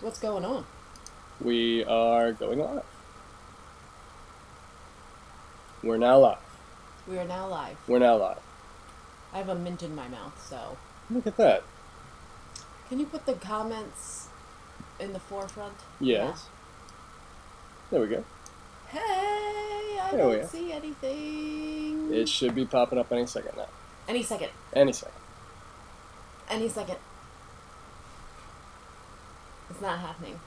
What's going on? We are going live. We're now live. We are now live. We're now live. I have a mint in my mouth, so. Look at that. Can you put the comments in the forefront? Yeah. Yes. There we go. Hey, I There we don't go. see anything. It should be popping up any second now. Any second. Any second. Any second. It's not happening.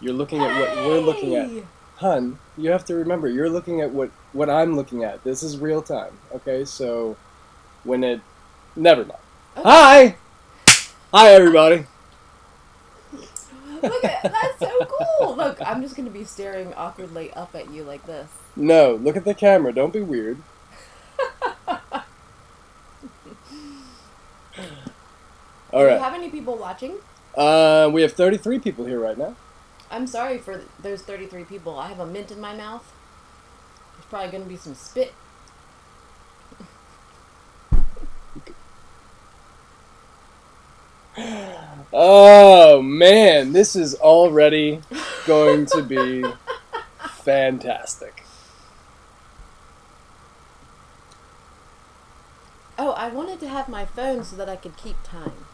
You're looking at what we're looking at. Hey! Hun, you have to remember, you're looking at what I'm looking at. This is real time. Okay, so when it... Never mind. Okay. Hi! Hi, everybody. Look at that's so cool. Look, I'm just gonna be staring awkwardly up at you like this. No, look at the camera. Don't be weird. All Do we right. have any people watching? We have 33 people here right now. I'm sorry for those 33 people. I have a mint in my mouth. There's probably gonna be some spit. Oh man, this is already going to be fantastic. Oh, I wanted to have my phone so that I could keep time.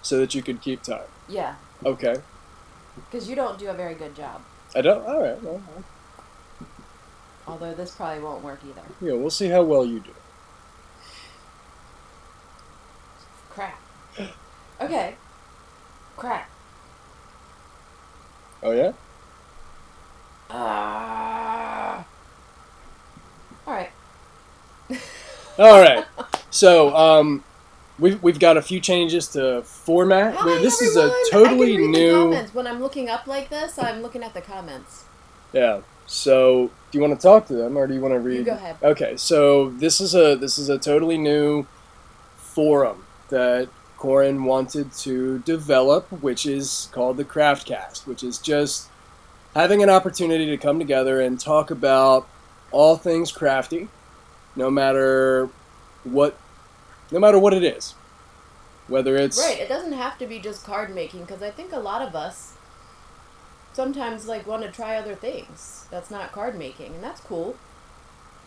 So that you could keep time. Yeah, Okay. because you don't do a very good job. I don't. All right. Well, Although this probably won't work either. yeah, we'll see how well you do. Crap. Okay. Crap. Oh yeah. All right. All right. So we've got a few changes to format. Hi This is everyone. a I totally can read the new. comments when I'm looking up like this. I'm looking at the comments. Yeah. So do you want to talk to them or do you want to read? You go ahead. Okay. So this is a totally new forum that Corin wanted to develop, which is called the Craftcast, which is just having an opportunity to come together and talk about all things crafty, no matter what, no matter what it is, whether it's Right. It doesn't have to be just card making because I think a lot of us sometimes like want to try other things. That's not card making, and that's cool.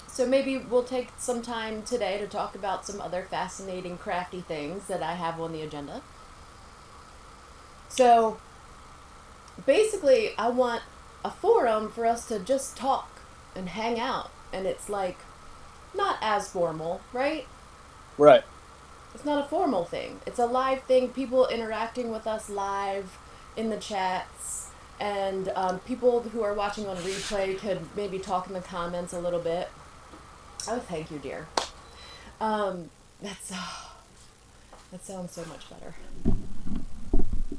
So maybe we'll take some time today to talk about some other fascinating crafty things that I have on the agenda. So basically, I want a forum for us to just talk and hang out. And it's like not as formal, right? right. It's not a formal thing. It's a live thing, people interacting with us live in the chats. And people who are watching on replay could maybe talk in the comments a little bit. Oh, thank you, dear. That's that sounds so much better.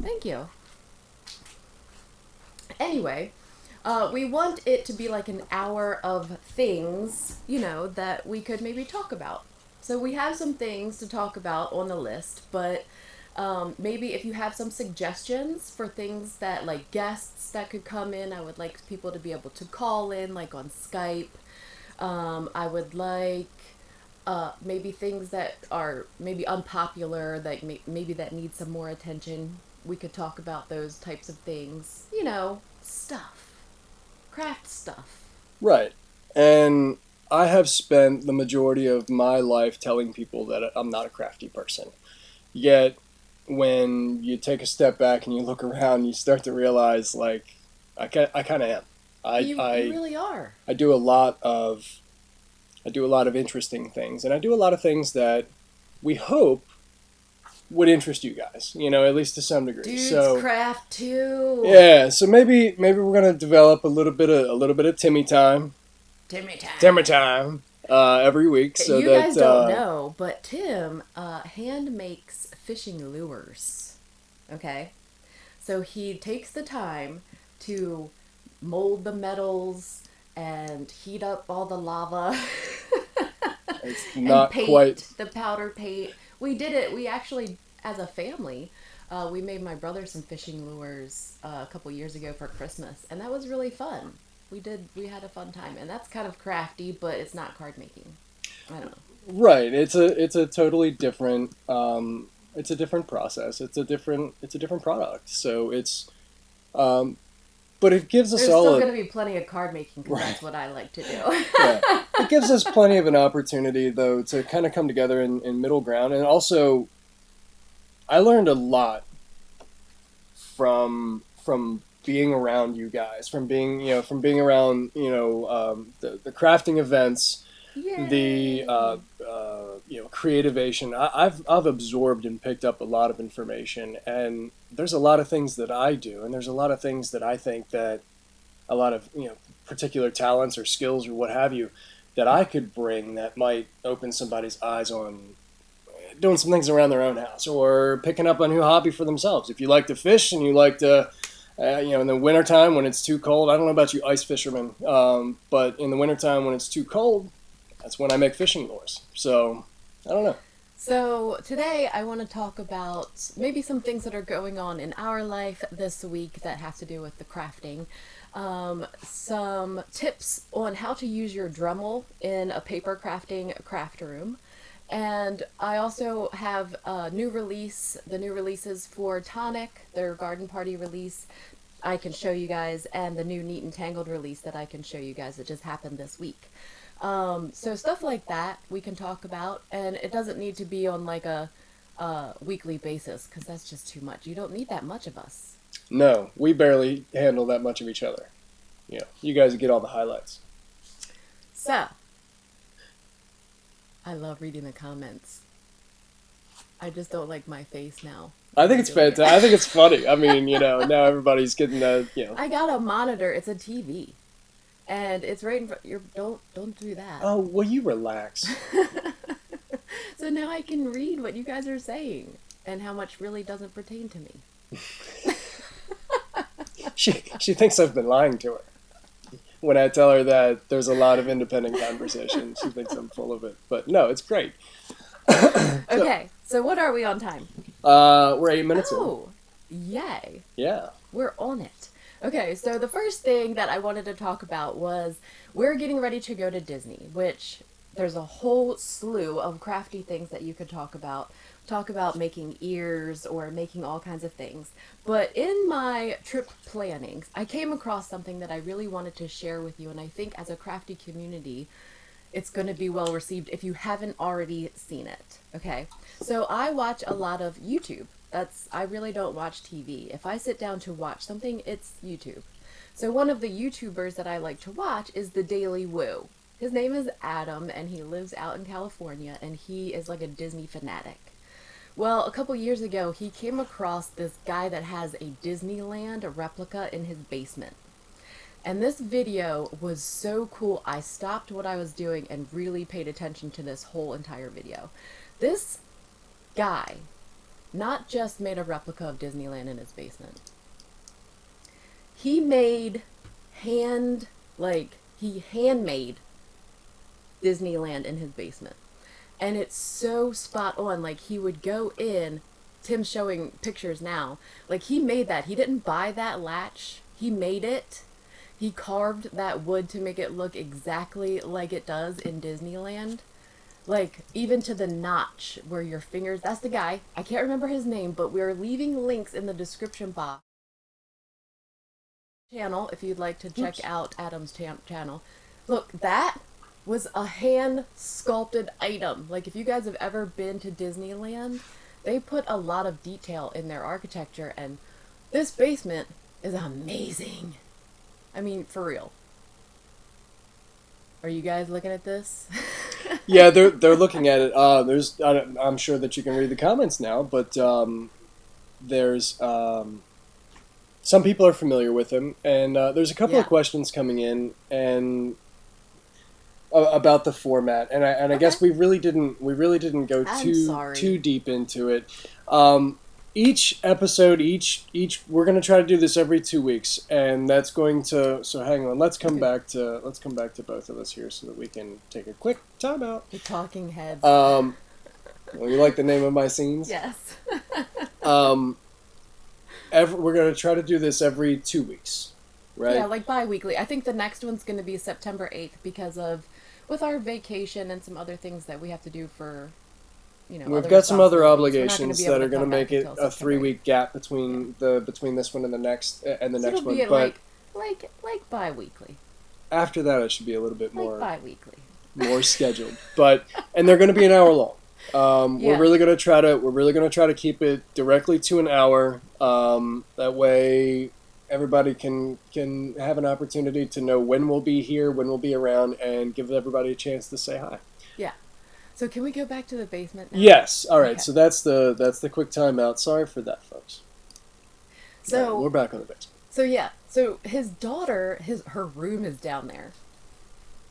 Thank you. Anyway, we want it to be like an hour of things, that we could maybe talk about. So we have some things to talk about on the list, but maybe if you have some suggestions for things that like guests that could come in, I would like people to be able to call in, like on Skype. I would like maybe things that are maybe unpopular, like maybe that need some more attention. We could talk about those types of things. Stuff. Craft stuff. Right. And I have spent the majority of my life telling people that I'm not a crafty person. Yet, when you take a step back and you look around, you start to realize, like, I kind of am. You really are. I do a lot of interesting things, and I do a lot of things that we hope would interest you guys. At least to some degree. Dudes So craft too. yeah, so maybe we're gonna develop a little bit of Timmy time. Timmy time. Timmy time. Every week, so You that guys don't know, but Tim hand makes fishing lures. Okay? So he takes the time to mold the metals and heat up all the lava it's and not paint quite the powder paint. We did it. We actually, as a family, we made my brother some fishing lures a couple years ago for Christmas, and that was really fun. We had a fun time, and that's kind of crafty, but it's not card making. I don't know. right. It's a totally different it's a different process. It's a different product. So um, but it gives us There's all still a going to be plenty of card making because right. that's what I like to Yeah, do. it gives us plenty of an opportunity though to kind of come together in middle ground, and also I learned a lot from being around you guys, from being around the crafting events, the Yay! creativation. I've absorbed and picked up a lot of information, and there's a lot of things that I do, and there's a lot of things that I think that a lot of particular talents or skills or what have you that I could bring that might open somebody's eyes on doing some things around their own house or picking up a new hobby for themselves. If you like to fish and you like to, in the wintertime when it's too cold, I don't know about you ice fishermen, but in the wintertime when it's too cold, that's when I make fishing lures. So, I don't know. So, today I want to talk about maybe some things that are going on in our life this week that have to do with the crafting. Some tips on how to use your Dremel in a paper crafting craft room. And I also have a new release, the new releases for Tonic, their garden party release I can show you guys, and the new Neat and Tangled release that I can show you guys that just happened this week. So stuff like that we can talk about, and it doesn't need to be on like a weekly basis because that's just too much. You don't need that much of us. No, we barely handle that much of each other. You guys get all the highlights. So, I love reading the comments. I just don't like my face now. I think it's fantastic. I think it's funny. I mean, now everybody's getting I got a monitor. It's a TV. And it's right in front. Don't do that. Oh, well, you relax. So now I can read what you guys are saying and how much really doesn't pertain to me. She thinks I've been lying to her. When I tell her that there's a lot of independent conversation, she thinks I'm full of it. But no, it's great. Okay, so what are we on time? We're 8 minutes in. Oh, yay. Yeah. We're on it. Okay, so the first thing that I wanted to talk about was we're getting ready to go to Disney, which there's a whole slew of crafty things that you could talk about. Talk about making ears or making all kinds of things. But in my trip planning, I came across something that I really wanted to share with you, and I think as a crafty community, it's going to be well received if you haven't already seen it. Okay, so I watch a lot of YouTube. I really don't watch TV. If I sit down to watch something, it's YouTube. So one of the YouTubers that I like to watch is the Daily Woo. His name is Adam, and he lives out in California, and he is like a Disney fanatic. Well, a couple years ago, he came across this guy that has a Disneyland replica in his basement. And this video was so cool, I stopped what I was doing and really paid attention to this whole entire video. This guy not just made a replica of Disneyland in his basement. He handmade Disneyland in his basement. And it's so spot on. Like, he would go in, Tim's showing pictures now, like, he made that. He didn't buy that latch. He made it. He carved that wood to make it look exactly like it does in Disneyland. Like, even to the notch where your fingers... That's the guy. I can't remember his name, but we're leaving links in the description box. Channel, if you'd like to check out Adam's channel. Look, that was a hand-sculpted item. Like, if you guys have ever been to Disneyland, they put a lot of detail in their architecture, and this basement is amazing. I mean, for real. Are you guys looking at this? Yeah, they're looking at it. I'm sure that you can read the comments now, but there's some people are familiar with him, and there's a couple of questions coming in and about the format, and I guess we really didn't go too deep into it. Each episode, we're going to try to do this every 2 weeks, and that's going to. So hang on, let's come back to both of us here so that we can take a quick timeout. The talking heads. Well, you like the name of my scenes? Yes. We're going to try to do this every 2 weeks, right? Yeah, like bi-weekly. I think the next one's going to be September 8th because of with our vacation and some other things that we have to do for, We've other got some other responsibilities. We're not obligations be that able are to going to come make back it until a September 3-week gap between this one and the next and the So next it'll one. be But like bi-weekly. after that, it should be a little bit Like more bi-weekly. more scheduled. And they're going to be an hour long. Yeah. We're really going to try to keep it directly to an hour. That way, everybody can have an opportunity to know when we'll be here, when we'll be around, and give everybody a chance to say hi. Yeah. So can we go back to the basement now? Yes. All right. Okay. So that's the quick timeout. Sorry for that, folks. So right, we're back on the basement. So yeah. So his daughter, her room is down there.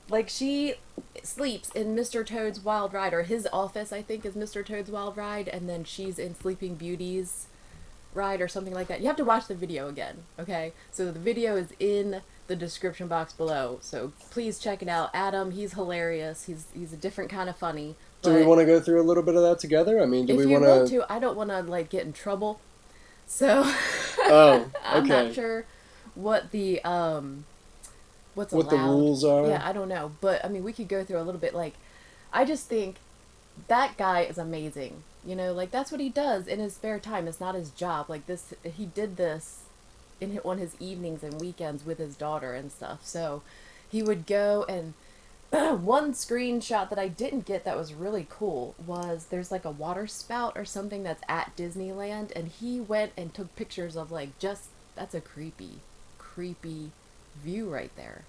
Like, she sleeps in Mr. Toad's Wild Ride, or his office, I think, is Mr. Toad's Wild Ride, and then she's in Sleeping Beauty's ride or something like that. You have to watch the video again, okay? So the video is in the description box below, so please check it out. Adam, he's hilarious. He's a different kind of funny. Do we want to go through a little bit of that together? I mean, do we want to... If you want to, I don't want to, like, get in trouble. So... Oh, okay. I'm not sure what the, what's allowed. What the rules are? Yeah, I don't know. But, I mean, we could go through a little bit. Like, I just think that guy is amazing. Like, that's what he does in his spare time. It's not his job. Like, he did this on his evenings and weekends with his daughter and stuff. So, he would go and... one screenshot that I didn't get that was really cool was there's like a water spout or something that's at Disneyland, and he went and took pictures of, like, that's a creepy view right there.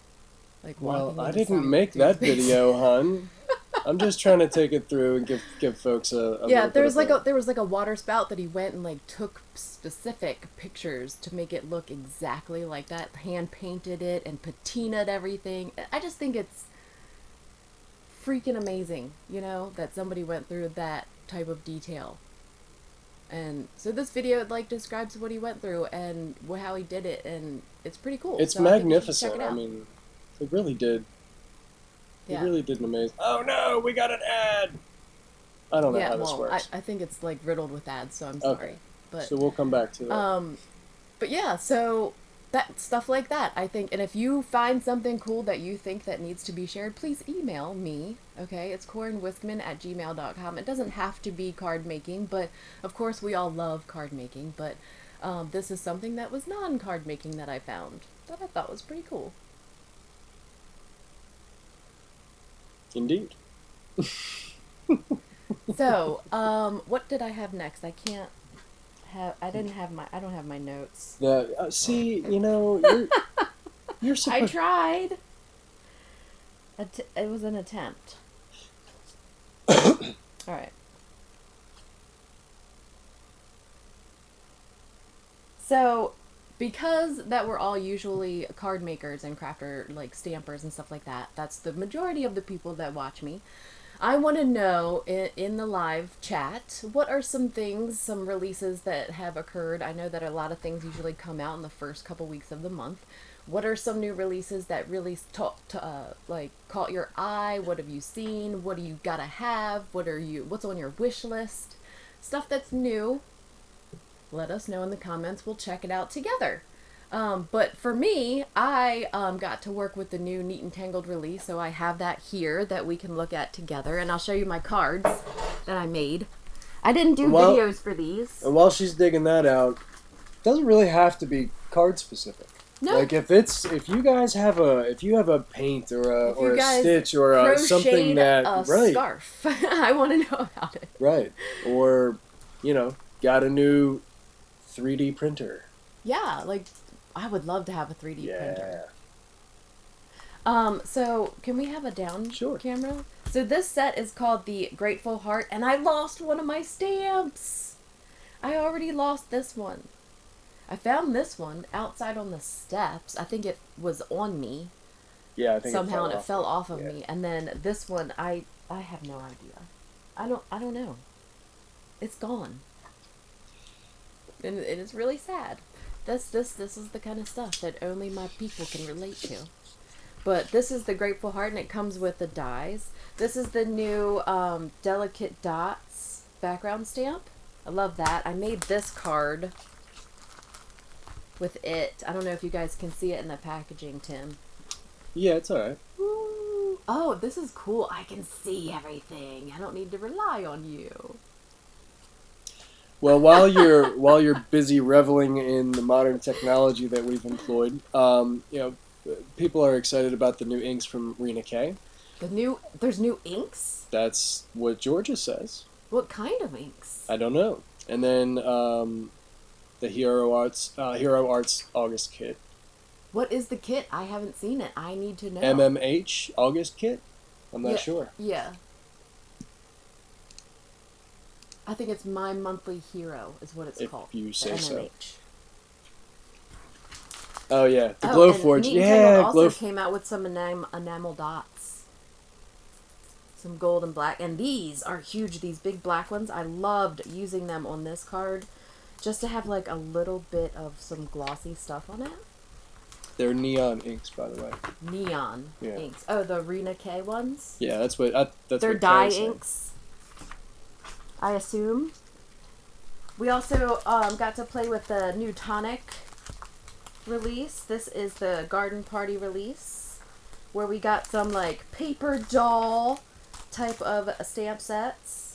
Like, well, I didn't make that video, hun. I'm just trying to take it through and give folks a yeah. There was like a water spout that he went and, like, took specific pictures to make it look exactly like that. Hand painted it and patinaed everything. I just think it's freaking amazing, that somebody went through that type of detail. And so this video, like, describes what he went through and how he did it, and it's pretty cool. It's so magnificent. Check it out. I mean, it really did. Yeah. It really did an amazing... Oh no, we got an ad! I don't know how this works. I think it's, like, riddled with ads, so I'm sorry. Okay. But so we'll come back to that. But yeah, so that stuff like that, I think. And if you find something cool that you think that needs to be shared, please email me. Okay, it's corinwiskman@gmail.com. It doesn't have to be card making, but of course we all love card making. But this is something that was non-card making that I found that I thought was pretty cool. Indeed. So, what did I have next? I don't have my notes. See, you're supposed... I tried. It was an attempt. All right. So, because that we're all usually card makers and crafter, like, stampers and stuff like that, that's the majority of the people that watch me. I want to know, in the live chat, what are some releases that have occurred? I know that a lot of things usually come out in the first couple weeks of the month. What are some new releases that really caught your eye? What have you seen? What do you gotta have? What's on your wish list? Stuff that's new. Let us know in the comments. We'll check it out together. But for me, I got to work with the new Neat and Tangled release, so I have that here that we can look at together, and I'll show you my cards that I made. I didn't do videos for these. And while she's digging that out, it doesn't really have to be card specific. No. Like, if you have a paint or a stitch or something that scarf, I want to know about it. Right. Or, got a new 3D printer. Yeah, like, I would love to have a 3D printer. So can we have a down camera? So this set is called the Grateful Heart, and I lost one of my stamps. I already lost this one. I found this one outside on the steps. I think it was on me. Yeah, I think somehow it fell off of me. And then this one, I have no idea. I don't know. It's gone. And it is really sad. This is the kind of stuff that only my people can relate to. But this is the Grateful Heart, and it comes with the dies. This is the new Delicate Dots background stamp. I love that. I made this card with it. I don't know if you guys can see it in the packaging, Tim. Yeah, it's alright. Woo! Oh, this is cool. I can see everything. I don't need to rely on you. Well, while you're busy reveling in the modern technology that we've employed, people are excited about the new inks from Rena K. There's new inks? That's what Georgia says. What kind of inks? I don't know. And then the Hero Arts August kit. What is the kit? I haven't seen it. I need to know. MMH August kit. I'm not Yeah, sure. Yeah. I think it's My Monthly Hero is what it's If called. you say the so. MMH. Oh yeah, the And Glowforge. Neat and Yeah, Tangled also came out with some enamel dots. Some gold and black. And these are huge, these big black ones. I loved using them on this card just to have like a little bit of some glossy stuff on it. They're neon inks, by the way. Neon Yeah. inks. Oh, the Rena K ones? Yeah, that's what. They're what dye Karen said. inks, I assume. We also got to play with the new Tonic release. This is the Garden Party release, where we got some like paper doll type of stamp sets.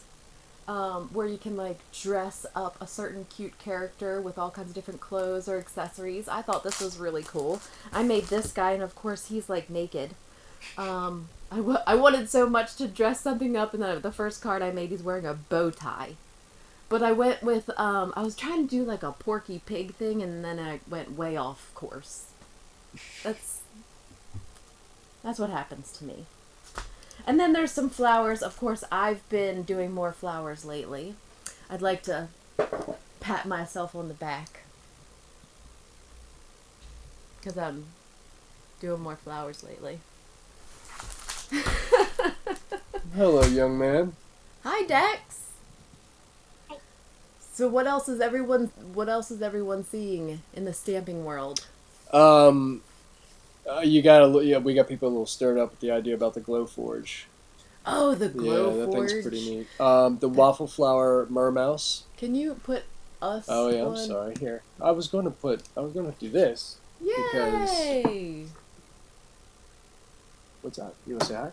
Where you can like dress up a certain cute character with all kinds of different clothes or accessories. I thought this was really cool. I made this guy, and of course he's like naked. I wanted so much to dress something up, and then the first card I made, he's wearing a bow tie. But I went with, I was trying to do like a Porky Pig thing, and then I went way off course. That's what happens to me. And then there's some flowers. Of course, I've been doing more flowers lately. I'd like to pat myself on the back, because I'm doing more flowers lately. Hello, young man. Hi, Dex. So what else is everyone seeing in the stamping world? You gotta. Yeah, we got people a little stirred up with the idea about the Glowforge. Oh, the Glowforge. Yeah, that thing's pretty neat. The waffle flower mermouse. Can you put us? Oh yeah, on? I'm sorry. Here, I was gonna do this. Yay! Because... What's up? You wanna say hi?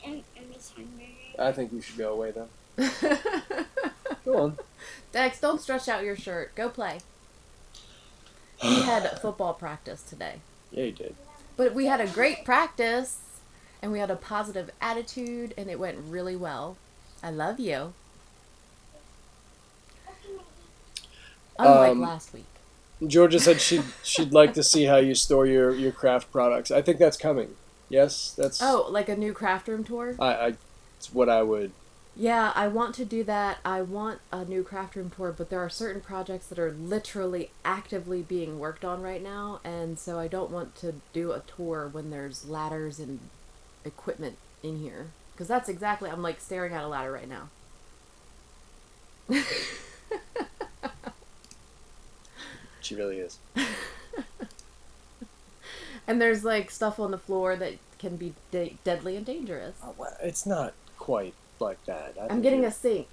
I'm just hungry. I think you should go away then. Go on. Dex, don't stretch out your shirt. Go play. We had football practice today. Yeah, you did. But we had a great practice, and we had a positive attitude, and it went really well. I love you. Unlike last week. Georgia said she'd like to see how you store your craft products. I think that's coming. Yes, that's. Oh, like a new craft room tour? It's what I would. Yeah, I want to do that. I want a new craft room tour, but there are certain projects that are literally actively being worked on right now, and so I don't want to do a tour when there's ladders and equipment in here. Because that's exactly, I'm like staring at a ladder right now. She really is. And there's like stuff on the floor that can be deadly and dangerous. Oh, well, it's not quite like that. I'm getting a sink.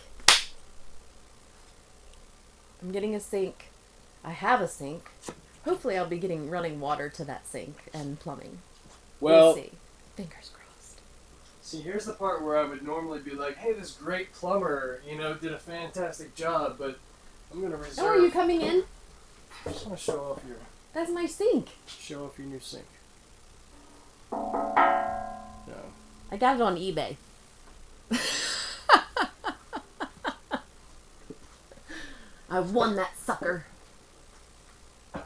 I have a sink. Hopefully I'll be getting running water to that sink and plumbing. We'll see. Fingers crossed. See, here's the part where I would normally be like, hey, this great plumber, did a fantastic job, but I'm going to reserve... Oh, are you coming in? I just want to show off That's my sink. your new sink. No. I got it on eBay. I won that sucker.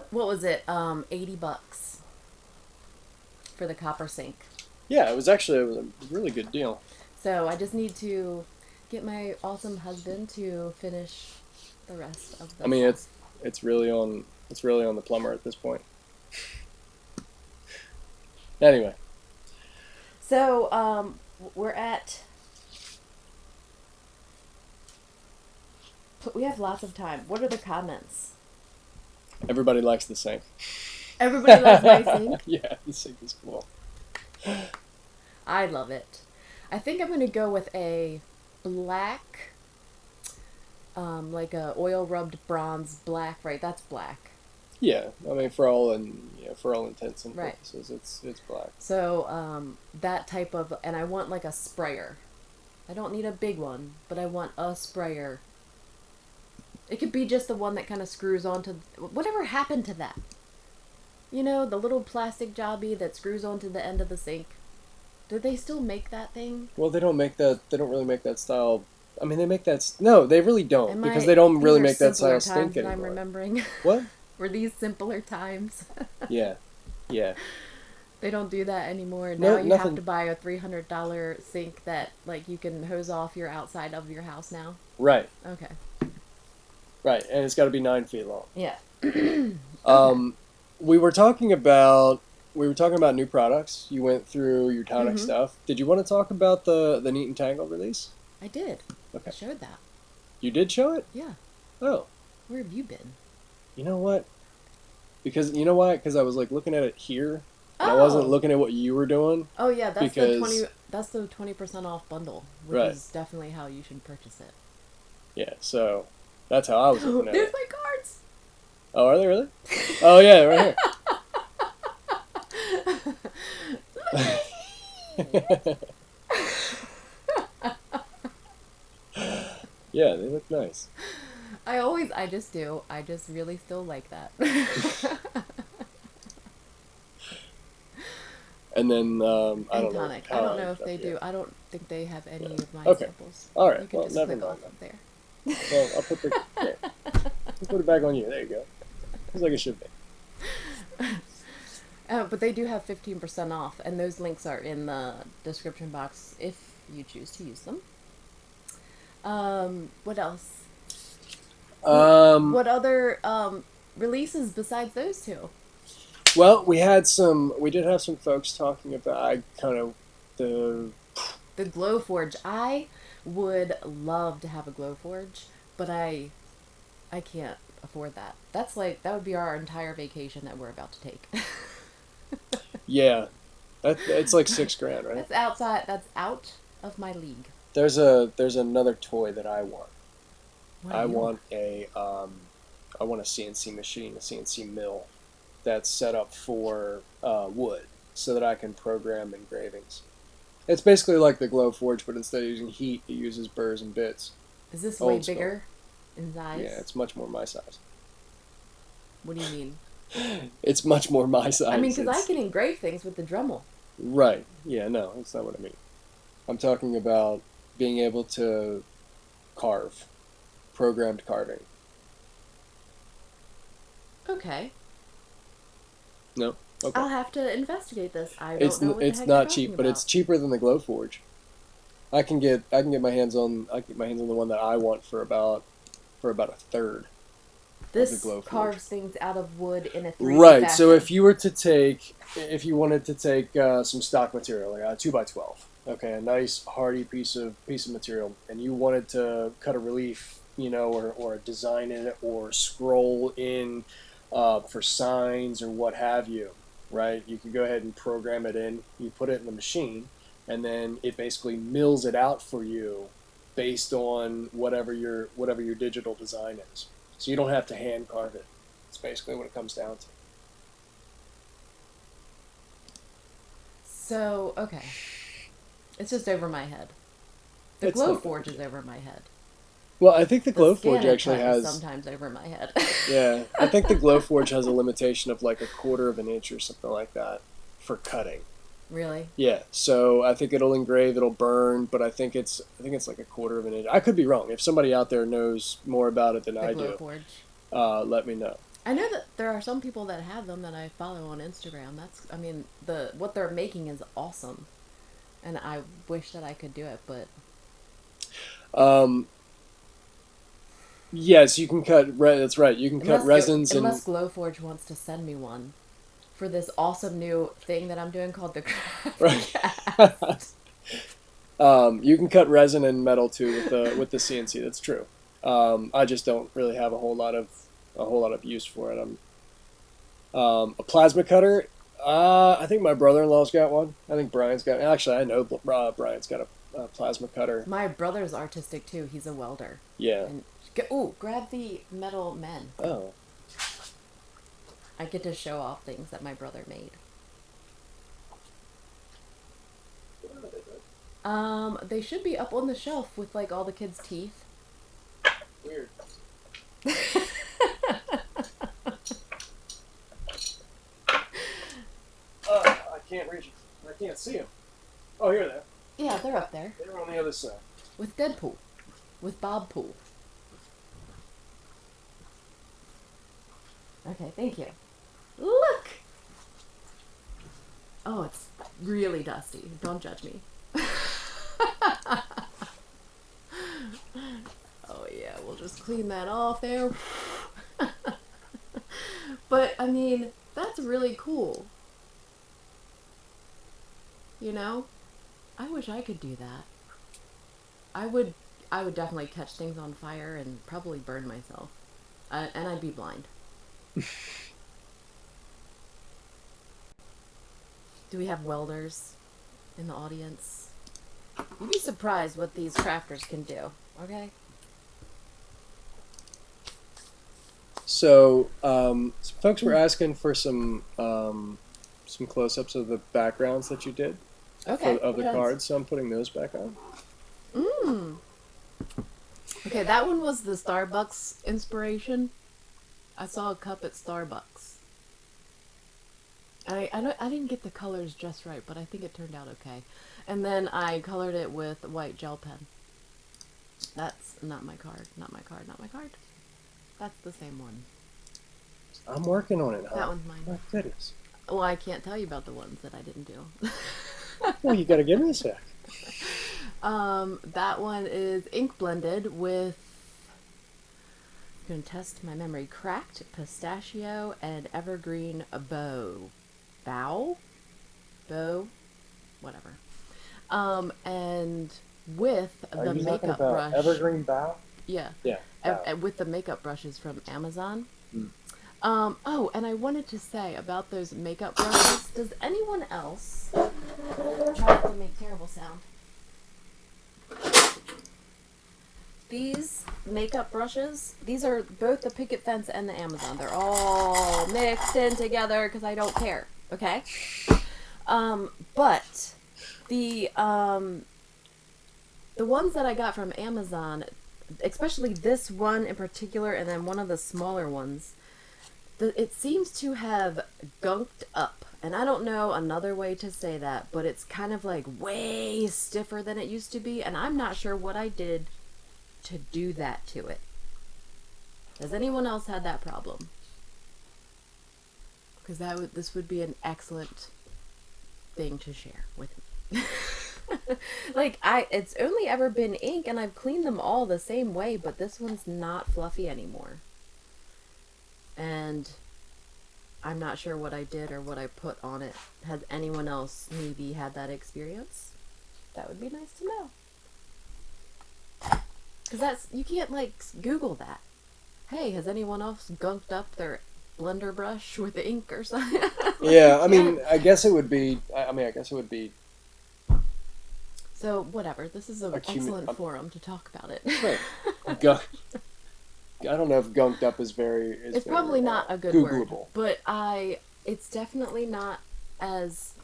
What was it? $80 for the copper sink. Yeah, it was a really good deal. So I just need to get my awesome husband to finish the rest of the. I mean, it's really on the plumber at this point. Anyway. So we're at. We have lots of time. What are the comments? Everybody likes the sink. Everybody loves my sink. Yeah, the sink is cool. I love it. I think I'm going to go with a black, like a oil rubbed bronze black, right? That's black. Yeah, I mean, for all intents and Right. purposes, it's black. So that type of, and I want like a sprayer. I don't need a big one, but I want a sprayer. It could be just the one that kind of screws onto. Whatever happened to that? You know, the little plastic jobby that screws onto the end of the sink. Do they still make that thing? Well, they don't make that. They don't really make that style. I mean, they make that. No, they really don't Am because I? they don't These really are make that simpler style times stink that I'm anymore. remembering. What? Were these simpler times? Yeah, yeah. They don't do that anymore. Now No, you have nothing. to buy a $300 sink that like you can hose off your outside of your house now. Right, Okay. right, and it's got to be 9 feet long. Yeah. Um, we were talking about new products. You went through your Tonic Mhm. stuff. Did you want to talk about the Neat and Tangled release? I did. Okay, I showed that. you did show it. Yeah. Oh, Where have you been? you know what? Because you know why? Because I was like looking at it here, and I wasn't Oh. looking at what you were doing. Oh yeah, that's the Because 20. That's the 20% off bundle, which right, is definitely how you should purchase it. yeah. So that's how I was looking at There's it. my cards. Oh, are they really? Oh yeah, right here. Yeah, they look nice. I just do. I just really still like that. And then I And don't know Tonic. I how don't I know ended if up they here. do. I don't think they have any Yeah. of my Okay. samples. All right. You can Well, just never click mind off up there. then. Well, I'll put the there. I'll put it back on you. There you go. It's like it should be. But they do have 15% off, and those links are in the description box if you choose to use them. What else? Um, What other releases besides those two? well, we did have some folks talking about the The Glowforge. I would love to have a Glowforge, but I can't afford that. That's like that would be our entire vacation that we're about to take. yeah, it's like $6,000, right? That's outside. That's out of my league. There's another toy that I want. What do I you want I want a CNC machine, a CNC mill that's set up for wood, so that I can program engravings. It's basically like the Glowforge, but instead of using heat, it uses burrs and bits. Is this way Old school. bigger in size? Yeah, it's much more my size. What do you mean? It's much more my size. I mean, because I It's- can engrave things with the Dremel. Right. Yeah, no, that's not what I mean. I'm talking about being able to carve, programmed carving. Okay. No? Okay. I'll have to investigate this. I don't know what It's the heck not you're cheap, talking but about. it's cheaper than the Glowforge. I can get my hands on the one that I want for about a third. This Glowforge. carves things out of wood in a 3D Right. fashion. So if you wanted to take some stock material, like a 2x12, okay, a nice hardy piece of material, and you wanted to cut a relief, or design in it, or scroll in for signs or what have you, right? You can go ahead and program it in. You put it in the machine, and then it basically mills it out for you based on whatever your digital design is. So you don't have to hand carve it. It's basically what it comes down to. So, okay. It's just over my head. The It's not Glowforge is over my head. Well, I think the The Glowforge Scan actually Cut is has. sometimes over my head. Yeah, I think the Glowforge has a limitation of like 1/4 of an inch or something like that for cutting. Really? Yeah, so I think it'll engrave, it'll burn, but I think it's like 1/4 of an inch. I could be wrong. If somebody out there knows more about it than The I do, Glowforge. let me know. I know that there are some people that have them that I follow on Instagram. I mean, what they're making is awesome. And I wish that I could do it, but Um, yes, you can cut. That's right. You can cut resins unless Glowforge wants to send me one for this awesome new thing that I'm doing called the Right. Craft. You can cut resin and metal too with the CNC. That's true. I just don't really have a whole lot of use for it. A plasma cutter. I think my brother-in-law's got one. I think Brian's got. Actually, I know Brian's got a plasma cutter. My brother's artistic too. He's a welder. Yeah. And grab the metal men. Oh. I get to show off things that my brother made. They should be up on the shelf with like all the kids' teeth. Weird. I can't reach it. I can't see them. Oh, here they are. Yeah, they're up there. They were on the other side. With Deadpool. With Bob Pool. Okay, thank you. Look! Oh, it's really dusty. Don't judge me. Oh yeah, we'll just clean that off there. But, I mean, that's really cool. You know? I wish I could do that. I would definitely catch things on fire and probably burn myself. And I'd be blind. Do we have welders in the audience? You'd be surprised what these crafters can do, okay? So, some folks were asking for some close-ups of the backgrounds that you did of the cards, so I'm putting those back on. Okay, that one was the Starbucks inspiration. I saw a cup at Starbucks. I didn't get the colors just right, but I think it turned out okay. And then I colored it with white gel pen. That's not my card. Not my card. Not my card. That's the same one. I'm working on it, huh? That one's mine. My goodness. Well, I can't tell you about the ones that I didn't do. Well, you gotta give me a sec. That one is ink blended with, I'm going to test my memory, cracked pistachio and evergreen bow, whatever. And with the makeup brush. Evergreen bow? Yeah. Yeah. With the makeup brushes from Amazon. Mm. Oh, and I wanted to say about those makeup brushes. Does anyone else try not to make terrible sound? These makeup brushes, these are both the Picket Fence and the Amazon. They're all mixed in together because I don't care, okay? But the ones that I got from Amazon, especially this one in particular and then one of the smaller ones, it seems to have gunked up. And I don't know another way to say that, but it's kind of like way stiffer than it used to be, and I'm not sure what I did to do that to it. Has anyone else had that problem? Because this would be an excellent thing to share with me. Like, it's only ever been ink, and I've cleaned them all the same way, but this one's not fluffy anymore. And I'm not sure what I did or what I put on it. Has anyone else maybe had that experience? That would be nice to know. Because you can't, like, Google that. Hey, has anyone else gunked up their blender brush with ink or something? Yeah, I mean, I guess it would be, So, whatever. This is an excellent forum to talk about it. Right. I don't know if gunked up is very... It's probably not a good Googleable. word. But it's definitely not as...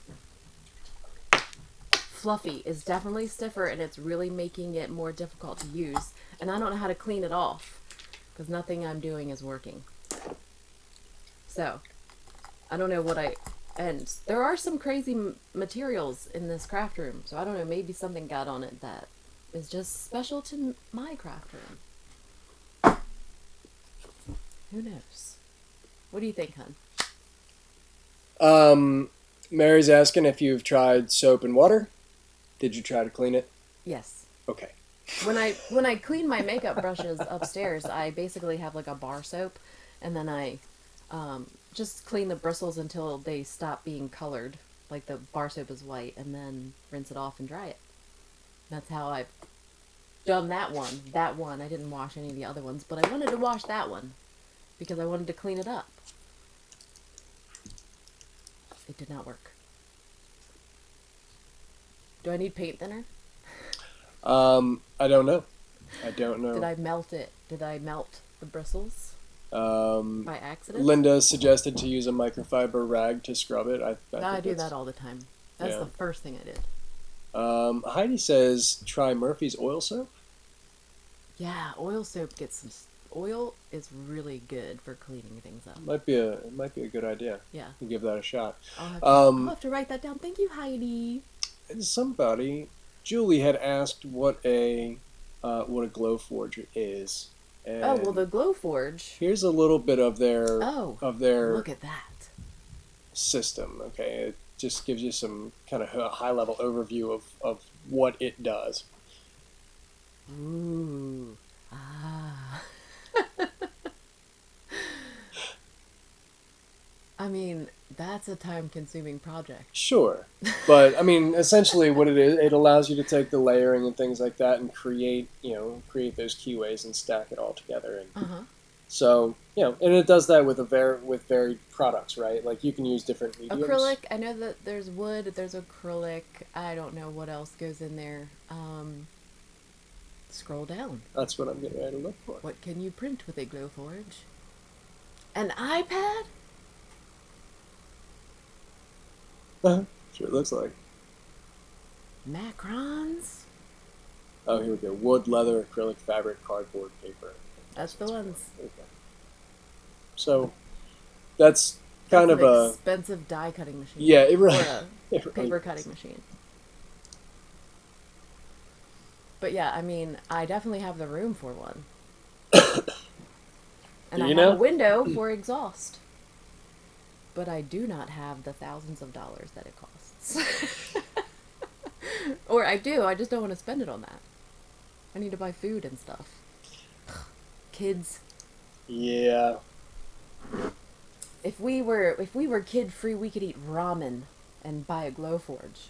fluffy. It's definitely stiffer, and it's really making it more difficult to use. And I don't know how to clean it off, because nothing I'm doing is working. So, I don't know what and there are some crazy materials in this craft room, so I don't know, maybe something got on it that is just special to my craft room. Who knows? What do you think, hun? Mary's asking if you've tried soap and water. Did you try to clean it? Yes. Okay. When I clean my makeup brushes upstairs, I basically have like a bar soap, and then I just clean the bristles until they stop being colored, like the bar soap is white, and then rinse it off and dry it. That's how I've done that one. That one, I didn't wash any of the other ones, but I wanted to wash that one because I wanted to clean it up. It did not work. Do I need paint thinner? I don't know. I don't know. Did I melt it? Did I melt the bristles? By accident? Linda suggested to use a microfiber rag to scrub it. I I do that all the time. That's the first thing I did. Heidi says try Murphy's oil soap. Yeah, oil soap gets some... Oil is really good for cleaning things up. It might be a good idea. Yeah. To give that a shot. I'll have to write that down. Thank you, Heidi. Julie had asked what a Glowforge is. And the Glowforge. here's a little bit of their look at that system. Okay, it just gives you some kind of high level overview of what it does. Ooh. Ah. I mean, that's a time-consuming project. Sure, but I mean, essentially, what it is, it allows you to take the layering and things like that and create those keyways and stack it all together. And so, and it does that with varied products, right? Like you can use different mediums. Acrylic. I know that there's wood. There's acrylic. I don't know what else goes in there. Scroll down. That's what I'm getting ready to look for. What can you print with a Glowforge? An iPad? That's what it looks like. Macrons? Oh, here we go. Wood, leather, acrylic, fabric, cardboard, paper. That's the ones. Okay. So, that's kind of an expensive die cutting machine. Yeah, it really. Or a paper cutting machine. But yeah, I mean, I definitely have the room for one. And I have a window for exhaust. But I do not have the thousands of dollars that it costs. Or I do, I just don't want to spend it on that. I need to buy food and stuff. Kids. Yeah. If we were kid free, we could eat ramen and buy a Glowforge.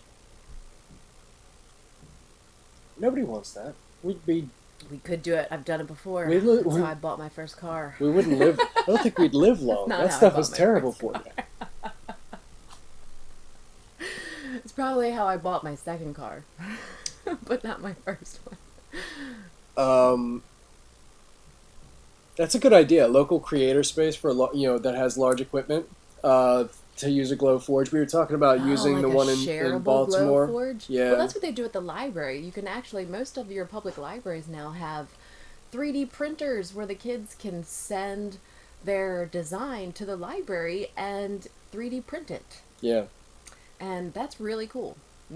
Nobody wants that. We could do it. I've done it before. That's how I bought my first car. We wouldn't live. I don't think we'd live long. That stuff is terrible for you. It's probably how I bought my second car, but not my first one. That's a good idea. Local creator space for that has large equipment. To use a Glowforge. We were talking about using the one in Baltimore. Glowforge? Yeah. Well, that's what they do at the library. You can actually, most of your public libraries now have 3D printers where the kids can send their design to the library and 3D print it. Yeah. And that's really cool.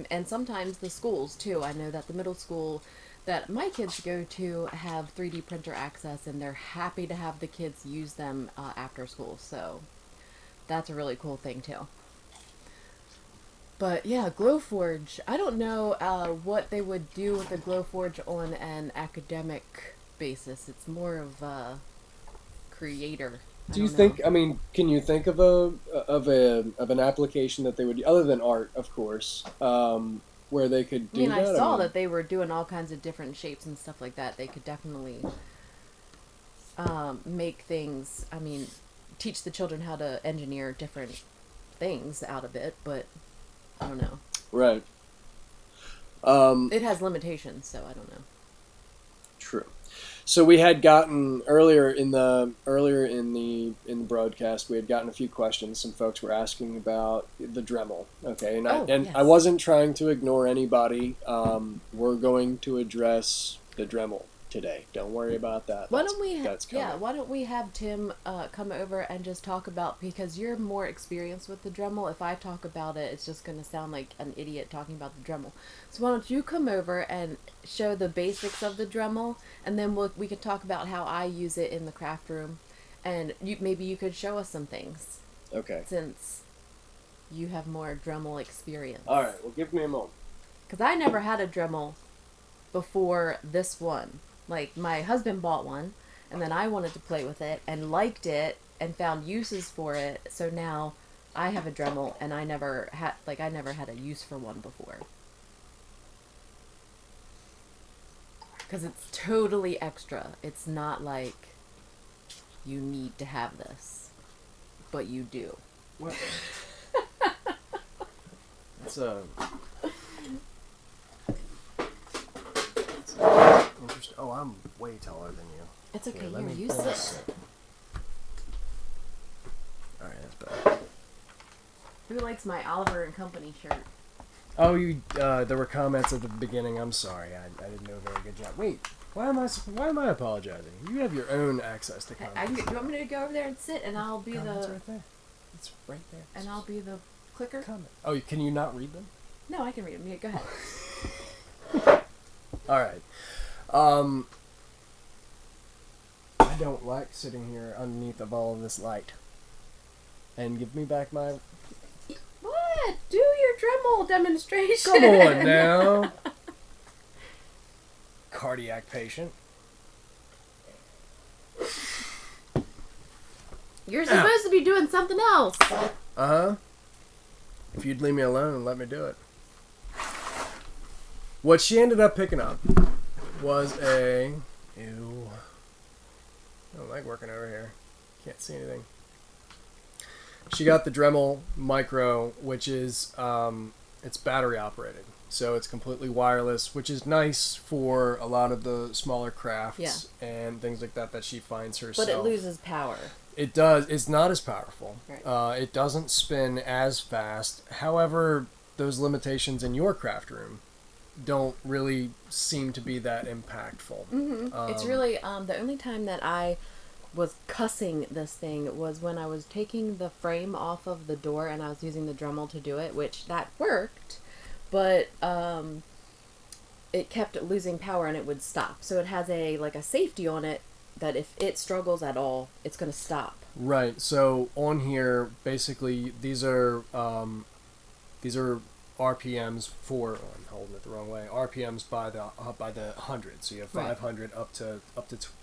And sometimes the schools, too. I know that the middle school that my kids go to have 3D printer access, and they're happy to have the kids use them after school. So that's a really cool thing, too. But, yeah, Glowforge. I don't know what they would do with the Glowforge on an academic basis. It's more of a creator. Do you think? I mean, can you think of an application that they would, other than art, of course, where they could do that? I saw that they were doing all kinds of different shapes and stuff like that. They could definitely make things. I mean, teach the children how to engineer different things out of it, but I don't know. Right. It has limitations, so I don't know. True. So we had gotten earlier in the broadcast, we had gotten a few questions. Some folks were asking about the Dremel. Okay, and yes. I wasn't trying to ignore anybody. We're going to address the Dremel today. Don't worry about that. Why don't we have Tim come over and just talk about, because you're more experienced with the Dremel. If I talk about it, it's just going to sound like an idiot talking about the Dremel. So why don't you come over and show the basics of the Dremel, and then we could talk about how I use it in the craft room, and maybe you could show us some things. Okay. Since you have more Dremel experience. All right. Well, give me a moment. Because I never had a Dremel before this one. Like, my husband bought one, and then I wanted to play with it, and liked it, and found uses for it, so now I have a Dremel, and I never had a use for one before. Because it's totally extra. It's not like you need to have this, but you do. What? It's interesting. Oh, I'm way taller than you. It's okay. Let me You sit. Alright, that's better. Who likes my Oliver and Company shirt? Oh, there were comments at the beginning. I'm sorry. I didn't do a very good job. Wait, why am I apologizing? You have your own access to comments. Do you want me to go over there and sit, and I'll be Comments the... right there. It's right there. And I'll be the clicker? Comment. Oh, can you not read them? No, I can read them. Yeah, go ahead. Alright. I don't like sitting here underneath of all of this light. And give me back my... What? Do your Dremel demonstration. Come on now. Cardiac patient. You're supposed to be doing something else. Uh-huh. If you'd leave me alone and let me do it. What she ended up picking up was a... Ew. I don't like working over here. Can't see anything. She got the Dremel Micro, which is, it's battery operated. So it's completely wireless, which is nice for a lot of the smaller crafts and things like that she finds herself. But it loses power. It does. It's not as powerful. Right. It doesn't spin as fast. However, those limitations in your craft room don't really seem to be that impactful. Mm-hmm. It's really, the only time that I was cussing this thing was when I was taking the frame off of the door and I was using the Dremel to do it, which that worked, but it kept losing power and it would stop. So it has a safety on it that if it struggles at all, it's going to stop. Right. So on here, basically, these are RPMs for. Oh, I'm holding it the wrong way. RPMs by the 100. So you have 500 up to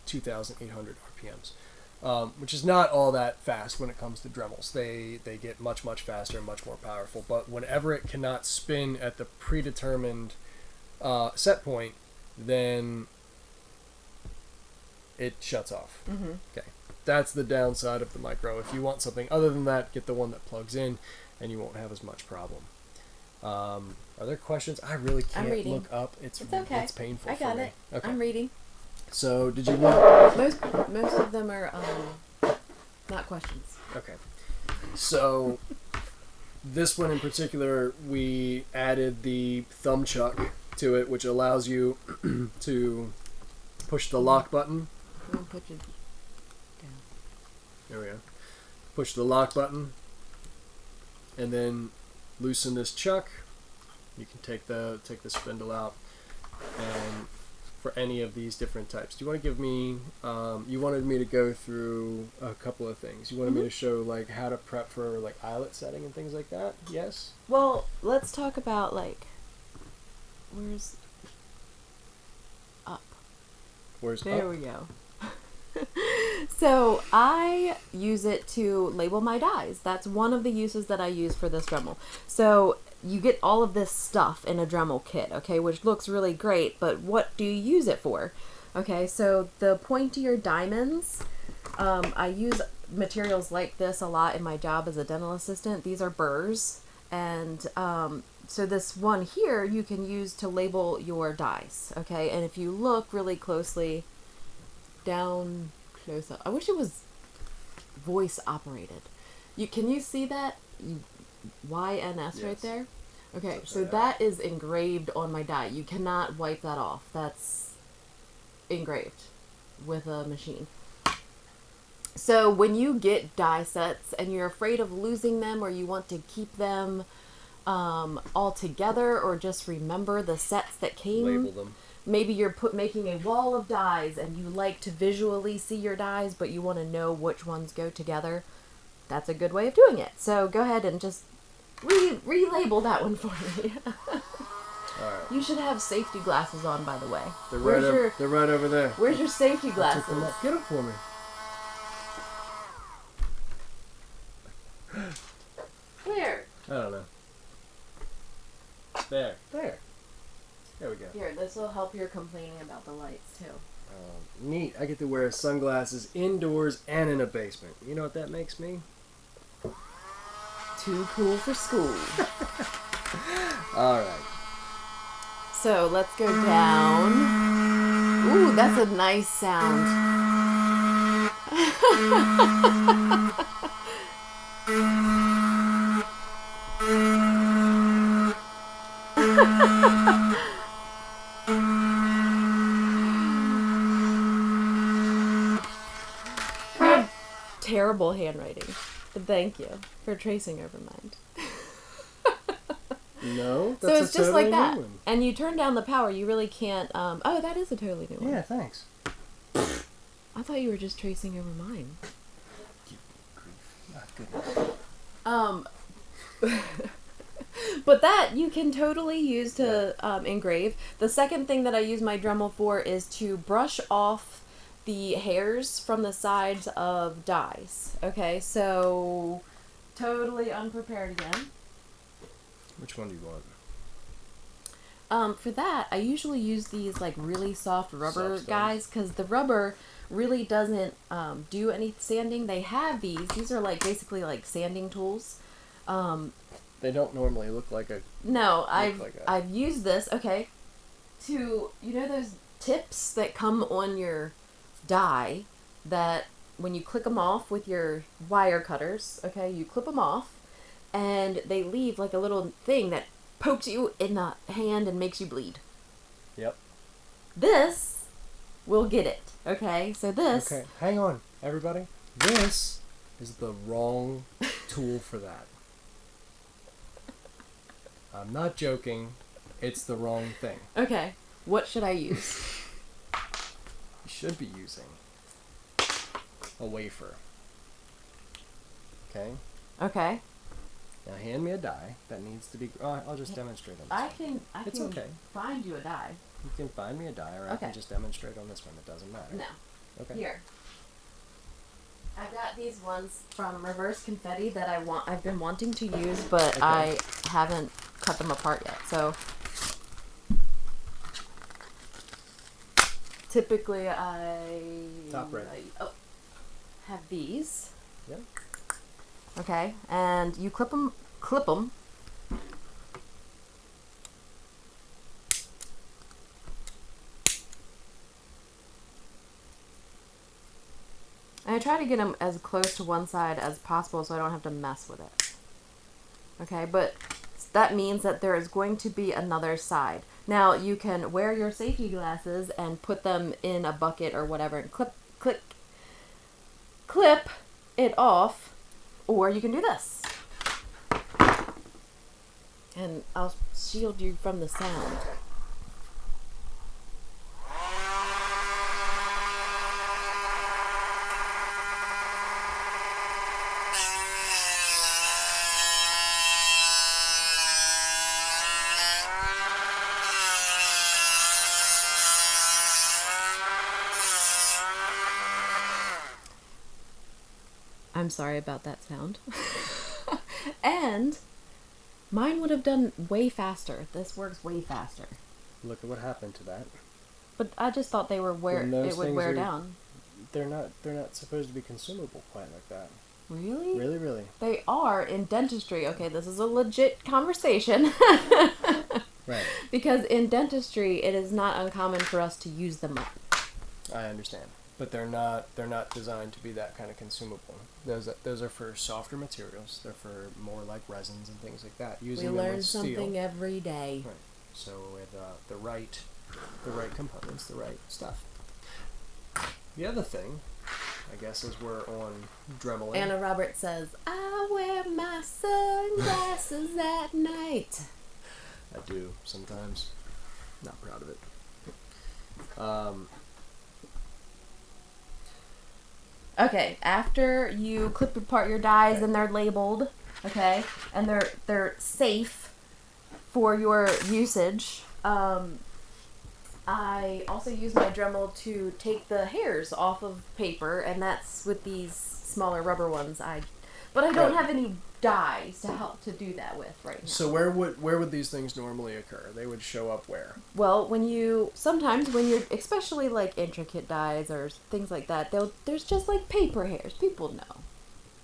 2,800 RPMs, which is not all that fast when it comes to Dremels. They get much faster and much more powerful. But whenever it cannot spin at the predetermined set point, then it shuts off. Mm-hmm. Okay, that's the downside of the Micro. If you want something other than that, get the one that plugs in, and you won't have as much problem. Are there questions? I really can't look up. It's okay. It's painful. I got for me. it. Okay. I'm reading. So, did you want... Most of them are not questions. Okay. So, this one in particular, we added the thumb chuck to it, which allows you to push the lock button. I'm gonna put you down. There we go. Push the lock button, and then loosen this chuck. You can take the spindle out, and for any of these different types. Do you want to give me? You wanted me to go through a couple of things. You wanted me to show how to prep for eyelet setting and things like that. Yes. Well, let's talk about where's up. Where's there up? we go. So I use it to label my dies. That's one of the uses that I use for this Dremel. So you get all of this stuff in a Dremel kit, okay, which looks really great, but what do you use it for? Okay, so the pointier diamonds, I use materials like this a lot in my job as a dental assistant. These are burrs, and so this one here you can use to label your dies, okay, and if you look really closely down close up, I wish it was voice operated. Can you see that? YNS right there? Okay, so that is engraved on my die. You cannot wipe that off. That's engraved with a machine. So when you get die sets and you're afraid of losing them, or you want to keep them all together, or just remember the sets that came, label them. Maybe you're making a wall of dies and you like to visually see your dies, but you want to know which ones go together. That's a good way of doing it. So go ahead and just relabel that one for me. All right. You should have safety glasses on, by the way. They're right over there. Where's your safety glasses? Took them up. Get up for me. Where? I don't know. There. There we go. Here, this will help your complaining about the lights, too. Neat. I get to wear sunglasses indoors and in a basement. You know what that makes me? Too cool for school. All right. So, let's go down. Ooh, that's a nice sound. Terrible handwriting. But thank you for tracing over mine. No, So that's it's a just totally like that. new one. And you turn down the power, you really can't. Oh, that is a totally new one. Yeah, thanks. I thought you were just tracing over mine. Not good. But that you can totally use to engrave. The second thing that I use my Dremel for is to brush off the hairs from the sides of dies. Okay, so totally unprepared again. Which one do you want? For that, I usually use these like really soft rubber Soft guys because the rubber really doesn't do any sanding. They have these. These are like basically like sanding tools. They don't normally look like a... No, I've like a- I've used this. Okay, to those tips that come on your die that when you click them off with your wire cutters. Okay, you clip them off, and they leave like a little thing that pokes you in the hand and makes you bleed. Yep. This will get it. Okay, so this. Okay, hang on, everybody. This is the wrong tool for that. I'm not joking. It's the wrong thing. Okay, what should I use? You should be using a wafer. Okay? Okay, Now hand me a die that needs to be... Oh, I'll just demonstrate on this I one. can It's okay. find you a die. You can find me a die, or I Okay. can just demonstrate on this one. It doesn't matter. No, Okay. here. I've got these ones from Reverse Confetti that I've been wanting to use, but Okay. I haven't cut them apart yet. So typically Top red. have these. Yep. Okay, and you clip them. I try to get them as close to one side as possible so I don't have to mess with it. Okay, but that means that there is going to be another side. Now, you can wear your safety glasses and put them in a bucket or whatever and clip it off, or you can do this. And I'll shield you from the sound. I'm sorry about that sound. And mine would have done way faster. This works way faster. Look at what happened to that. But I just thought they were When those it would things wear are- down. They're not supposed to be consumable quite like that. Really? Really, really. They are in dentistry. Okay, this is a legit conversation. Right. Because in dentistry, it is not uncommon for us to use them up. I understand. But they're not designed to be that kind of consumable. Those are for softer materials. They're for more like resins and things like that. Using We them learn with steel. something every day. Right. So with the right components, the right stuff. The other thing, I guess, is we're on Dremel. Anna Roberts says, I wear my sunglasses at night. I do sometimes. Not proud of it. Okay, after you clip apart your dies and they're labeled, okay, and they're safe for your usage, I also use my Dremel to take the hairs off of paper, and that's with these smaller rubber ones. But I don't Right. have any dies to help to do that with right now. So where would these things normally occur? They would show up where? Well, sometimes when you're, especially like intricate dies or things like that, there's just like paper hairs. People know.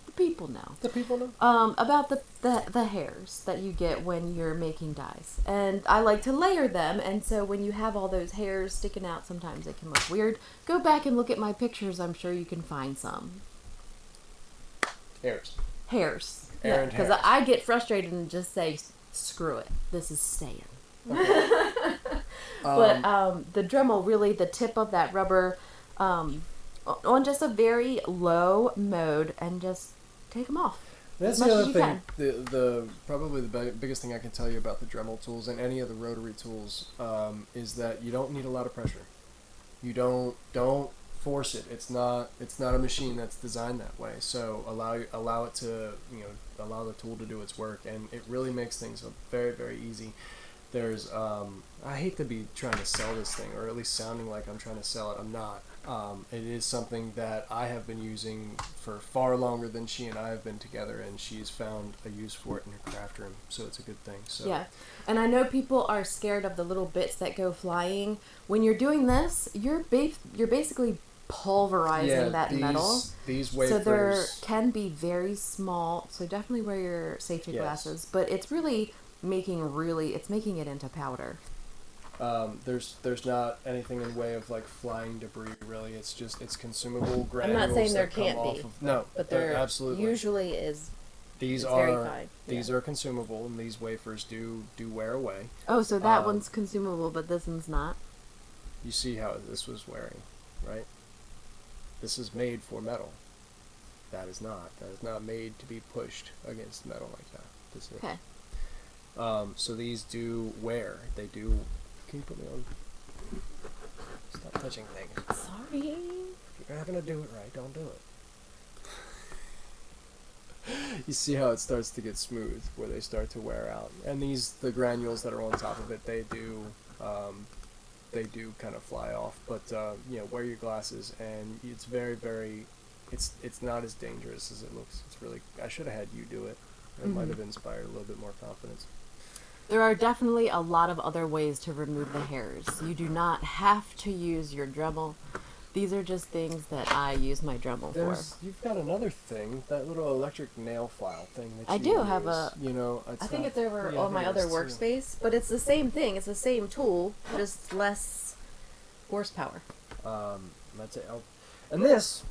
The people know. The people know? About the hairs that you get when you're making dies. And I like to layer them, and so when you have all those hairs sticking out, sometimes it can look weird. Go back and look at my pictures. I'm sure you can find some. Hairs. Hairs. Errant Because hairs. I get frustrated and just say, screw it. This is staying. Okay. But the Dremel, really, the tip of that rubber, on just a very low mode, and just take them off. That's as much the as other you thing. can. The probably the biggest thing I can tell you about the Dremel tools and any of the rotary tools is that you don't need a lot of pressure. You don't force it. It's not a machine that's designed that way. So allow it to allow the tool to do its work, and it really makes things very, very easy. There's I hate to be trying to sell this thing, or at least sounding like I'm trying to sell it. I'm not. It is something that I have been using for far longer than she and I have been together, and she's found a use for it in her craft room, so it's a good thing. So Yeah, and I know people are scared of the little bits that go flying. When you're doing this, you're basically pulverizing that metal. These So there wafers. can be very small. So definitely wear your safety glasses. But it's really making it into powder. There's not anything in the way of like flying debris. Really, it's consumable I'm granules. not saying there that come can't off be, of, no, but there absolutely usually is. These it's very are fine. these are consumable, and these wafers do wear away. Oh, so that one's consumable, but this one's not. You see how this was wearing, right? This is made for metal. That is not. That is not made to be pushed against metal like that. This is. Okay. So these do wear. They do. Can you put me on? Stop touching things. Sorry. If you're not gonna do it right, don't do it. You see how it starts to get smooth, where they start to wear out, and the granules that are on top of it, they do kind of fly off. But wear your glasses, and it's very, very, it's not as dangerous as it looks. It's really. I should have had you do it. It might have inspired a little bit more confidence. There are definitely a lot of other ways to remove the hairs. You do not have to use your Dremel. These are just things that I use my Dremel for. You've got another thing, that little electric nail file thing that I you do use. have a. I think it's over on my other workspace, but it's the same thing. It's the same tool, just less horsepower. That's it. And this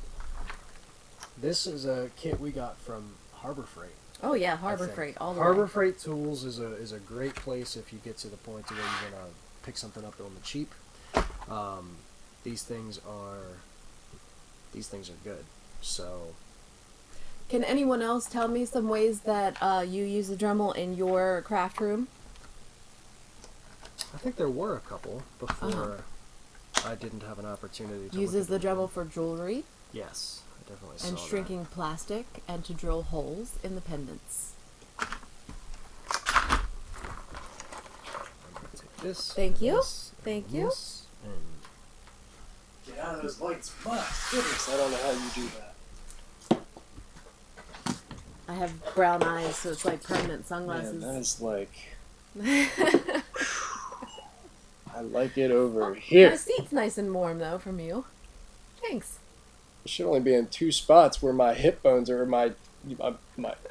is a kit we got from Harbor Freight. Oh yeah, Harbor Freight. All the Harbor way. Freight Tools is a great place if you get to the point to where you're gonna pick something up on the cheap. These things are good. So. Can anyone else tell me some ways that you use the Dremel in your craft room? I think there were a couple before. I didn't have an opportunity to Uses the look at them. Dremel for jewelry Yes, I definitely saw and that. shrinking plastic, and to drill holes in the pendants. I'm gonna take this. Thank and you. this, Thank and you. this, and get out of those lights. My goodness, I don't know how you do that. I have brown eyes, so it's like permanent sunglasses. Man, that is like. I like it over here. My seat's nice and warm though from you. Thanks. It should only be in two spots where my hip bones or my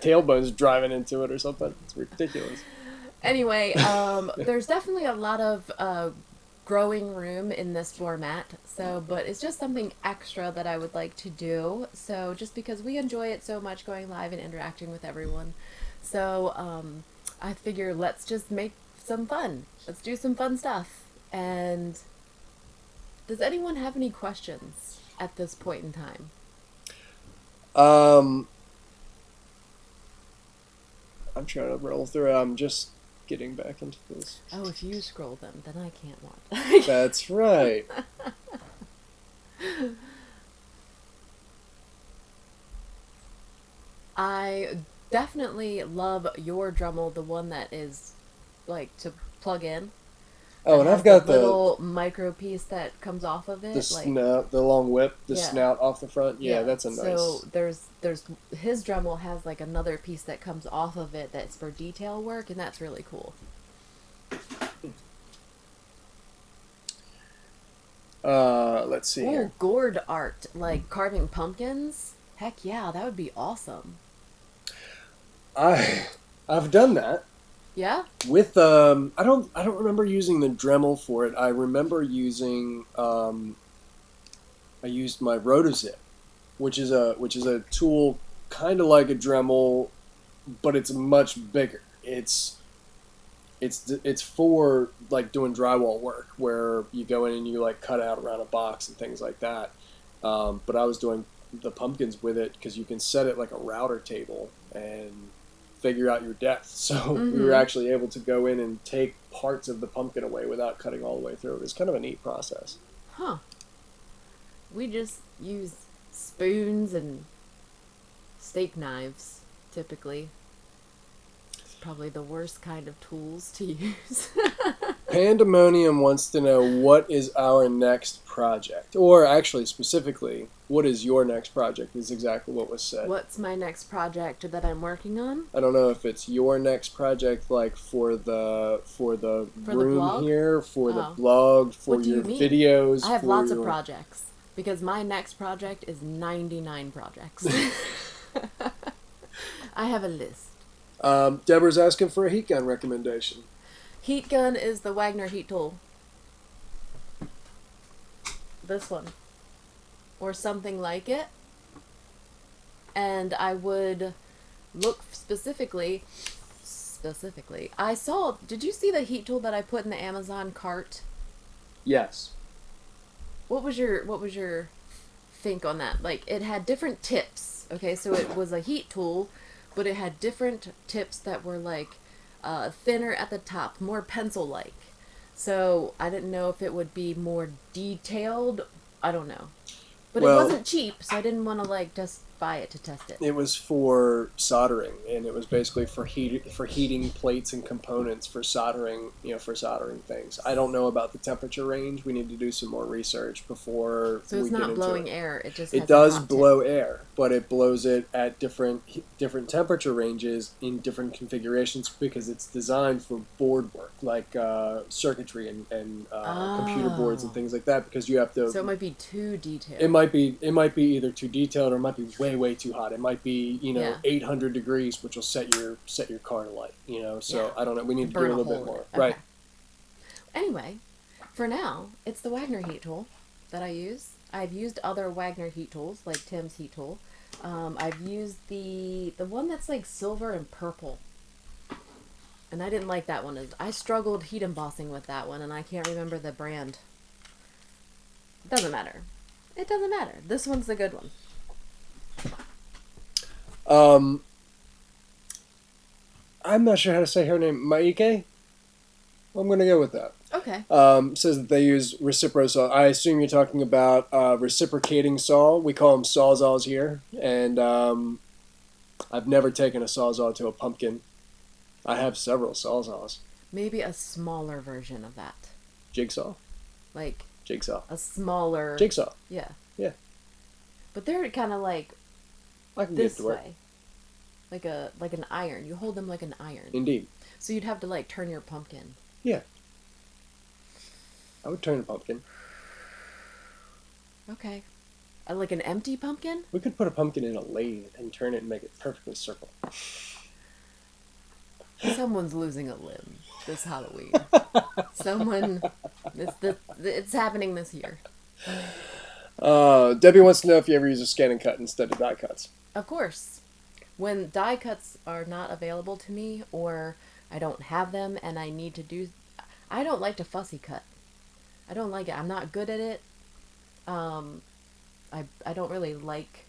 tailbone's driving into it or something. It's ridiculous. Anyway, there's definitely a lot of growing room in this format. But it's just something extra that I would like to do. So just because we enjoy it so much, going live and interacting with everyone. So I figure let's just make some fun. Let's do some fun stuff. And does anyone have any questions at this point in time? I'm trying to roll through. I'm just getting back into this. Oh, if you scroll them, then I can't watch. That's right. I definitely love your Dremel, the one that is like to plug in. Oh, and It has I've got the little micro piece that comes off of it. the snout, the long whip, the snout off the front. Yeah, that's a nice. So there's his Dremel has like another piece that comes off of it that's for detail work, and that's really cool. Let's see Ooh, here. gourd art, like carving pumpkins. Heck yeah, that would be awesome. I've done that. Yeah? With I don't remember using the Dremel for it. I remember using I used my Rotozip, which is a tool kind of like a Dremel, but it's much bigger. It's for like doing drywall work where you go in and you like cut out around a box and things like that. But I was doing the pumpkins with it because you can set it like a router table and figure out your depth. So we were actually able to go in and take parts of the pumpkin away without cutting all the way through. It was kind of a neat process. Huh. We just use spoons and steak knives, typically. It's probably the worst kind of tools to use. Pandemonium wants to know what is our next project, or actually specifically, what is your next project is exactly what was said. What's my next project that I'm working on? I don't know if it's your next project, like for the room blog? here, for the blog, for What do you your mean? videos. I have for lots of your... projects because my next project is 99 projects. I have a list. Deborah's asking for a heat gun recommendation. Heat gun is the Wagner heat tool. This one. Or something like it. And I would look specifically, I saw, did you see the heat tool that I put in the Amazon cart? Yes. What was your think on that? Like, it had different tips. Okay, so it was a heat tool, but it had different tips that were like thinner at the top, more pencil-like. So I didn't know if it would be more detailed. I don't know. But it wasn't cheap, so I didn't want to like just buy it to test it. It was for soldering, and it was basically for heating plates and components for soldering, for soldering things. I don't know about the temperature range. We need to do some more research before. So it's we not get blowing into it. air. It just it has does a hot blow tip. air, but it blows it at different temperature ranges in different configurations because it's designed for board work, like circuitry and computer boards and things like that. Because you have to. So it might be too detailed. It might be either too detailed or it might be way too hot. It might be 800 degrees, which will set your car alight. So I don't know. We need to do a little bit more. Okay. Right. Anyway, for now, it's the Wagner heat tool that I use. I've used other Wagner heat tools, like Tim's heat tool. I've used the one that's like silver and purple. And I didn't like that one. I struggled heat embossing with that one, and I can't remember the brand. Doesn't matter. It doesn't matter. This one's the good one. I'm not sure how to say her name. Maike? I'm going to go with that. Okay. Says that they use reciprosaw. I assume you're talking about reciprocating saw. We call them sawzalls here. And I've never taken a sawzall to a pumpkin. I have several sawzalls. Maybe a smaller version of that. Jigsaw? Like Jigsaw. a smaller... Jigsaw. Yeah. Yeah. But they're kind of like I can get it this to work. way. Like an iron. You hold them like an iron. Indeed. So you'd have to like turn your pumpkin. Yeah. I would turn a pumpkin. Okay. Like an empty pumpkin? We could put a pumpkin in a lathe and turn it and make it perfectly circle. Someone's losing a limb this Halloween. It's happening this year. Debbie wants to know if you ever use a scan and cut instead of die cuts. Of course. When die cuts are not available to me or I don't have them and I need to do... I don't like to fussy cut. I don't like it. I'm not good at it. I don't really like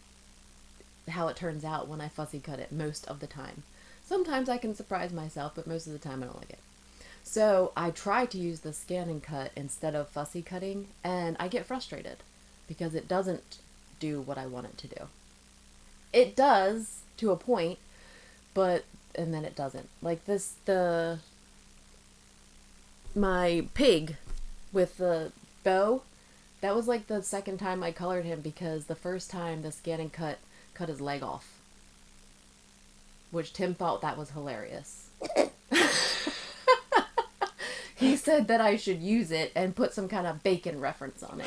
how it turns out when I fussy cut it most of the time. Sometimes I can surprise myself, but most of the time I don't like it. So I try to use the scan and cut instead of fussy cutting, and I get frustrated because it doesn't do what I want it to do. It does to a point, and then it doesn't. Like my pig with the bow, that was like the second time I colored him because the first time the scan and cut his leg off. Which Tim thought that was hilarious. He said that I should use it and put some kind of bacon reference on it.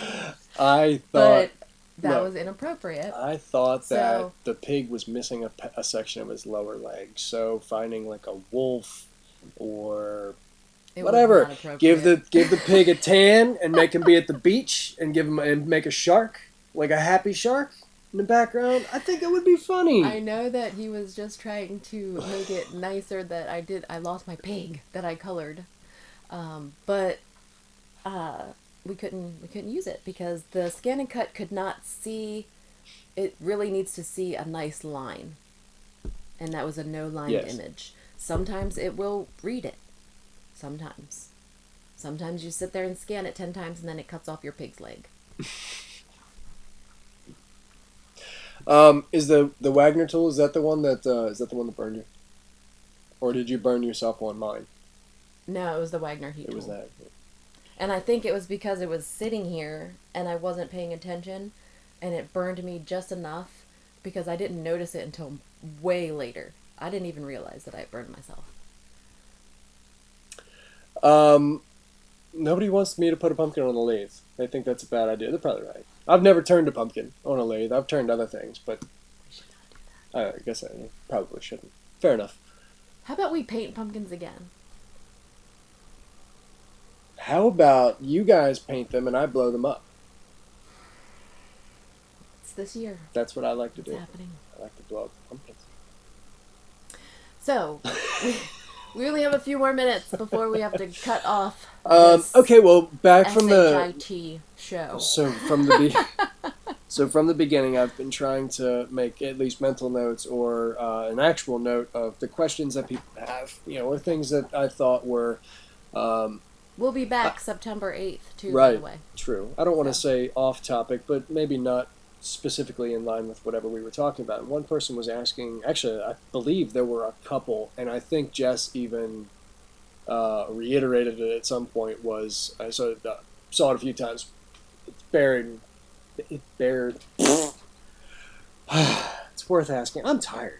I thought... But that was inappropriate. I thought that the pig was missing a section of his lower leg. So finding like a wolf or whatever. Give the pig a tan and make him be at the beach and make a shark, like a happy shark. in the background. I think it would be funny. I know that he was just trying to make it nicer that I lost my pig that I colored. But we couldn't use it because the scan and cut could not see. It really needs to see a nice line, and that was a no line image. Sometimes it will read it. Sometimes you sit there and scan it 10 times and then it cuts off your pig's leg. Is the Wagner tool, is that the one that burned you? Or did you burn yourself on mine? No, it was the Wagner heat tool. It was that. And I think it was because it was sitting here and I wasn't paying attention and it burned me just enough because I didn't notice it until way later. I didn't even realize that I burned myself. Nobody wants me to put a pumpkin on a lathe. They think that's a bad idea. They're probably right. I've never turned a pumpkin on a lathe. I've turned other things, but We should not do that. I guess I probably shouldn't. Fair enough. How about we paint pumpkins again? How about you guys paint them and I blow them up? It's this year. That's what I like to It's do. happening. I like to blow up pumpkins. So, we only have a few more minutes before we have to cut off Okay, well, back from the SHIT show. So from the beginning, I've been trying to make at least mental notes or an actual note of the questions that people have, or things that I thought were. We'll be back September 8th, too, Right. by the way. True. I don't want to say off topic, but maybe not specifically in line with whatever we were talking about. And one person was asking. Actually, I believe there were a couple, and I think Jess even reiterated it at some point. I saw it a few times. It's buried. It's worth asking. I'm tired.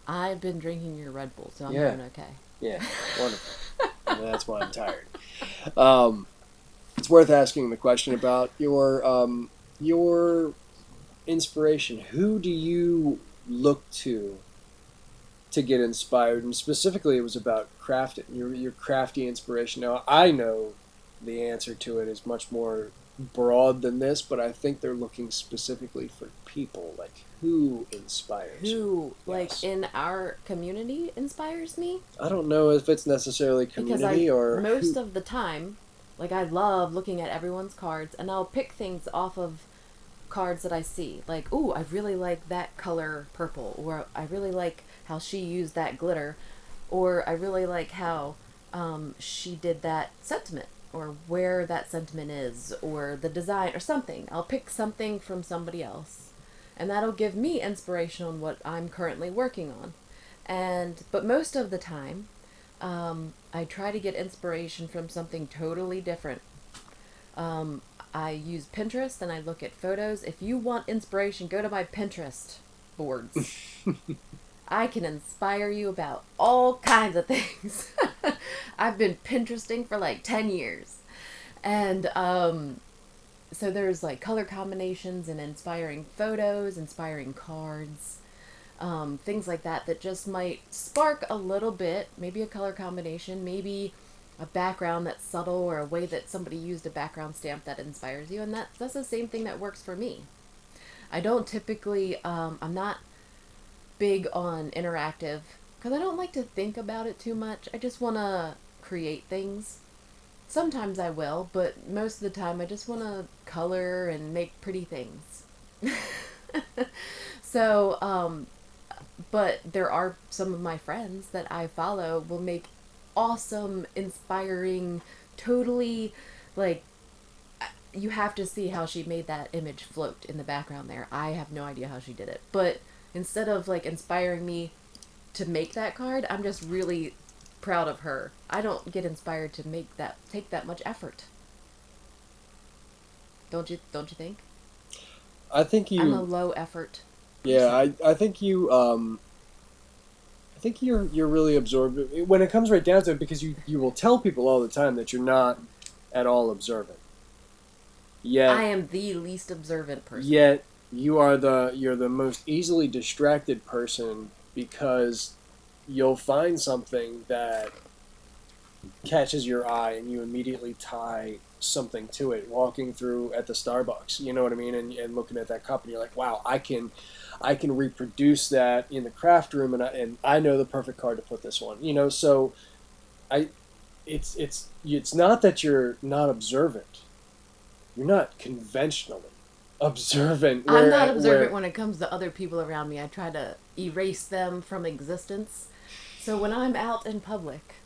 I've been drinking your Red Bull, so I'm Yeah. doing okay. Yeah, wonderful. And that's why I'm tired. It's worth asking the question about your inspiration. Who do you look to get inspired? And specifically, it was about crafting. Your crafty inspiration. Now, I know the answer to it is much more broad than this, but I think they're looking specifically for people. Like, who inspires you? Who, like, in our community inspires me? I don't know if it's necessarily community or most of the time, like, I love looking at everyone's cards, and I'll pick things off of cards that I see. Like, ooh, I really like that color purple, or I really like how she used that glitter, or I really like how she did that sentiment, or where that sentiment is, or the design, or something. I'll pick something from somebody else. And that'll give me inspiration on what I'm currently working on. But most of the time, I try to get inspiration from something totally different. I use Pinterest and I look at photos. If you want inspiration, go to my Pinterest boards. I can inspire you about all kinds of things. I've been Pinteresting for like 10 years. And so there's like color combinations and inspiring photos, inspiring cards, things like that just might spark a little bit, maybe a color combination, maybe a background that's subtle, or a way that somebody used a background stamp that inspires you, and that's the same thing that works for me. I don't typically, I'm not big on interactive, because I don't like to think about it too much. I just want to create things. Sometimes I will, but most of the time I just want to color and make pretty things. So, but there are some of my friends that I follow will make awesome, inspiring, totally, like, you have to see how she made that image float in the background there. I have no idea how she did it. But instead of, like, inspiring me to make that card, I'm just really proud of her. I don't get inspired to take that much effort. Don't you think? I think you. I'm a low effort. Yeah, I think you. I think you're really absorbent when it comes right down to it, because you will tell people all the time that you're not at all observant. Yet I am the least observant person. Yet you're the most easily distracted person, because you'll find something that catches your eye and you immediately tie something to it. Walking through at the Starbucks, you know what I mean, and looking at that cup, and you're like, wow, I can reproduce that in the craft room, and I know the perfect card to put this one. You know, so I, it's not that you're not observant. You're not conventionally observant. I'm not observant when it comes to other people around me. I try to erase them from existence. So when I'm out in public,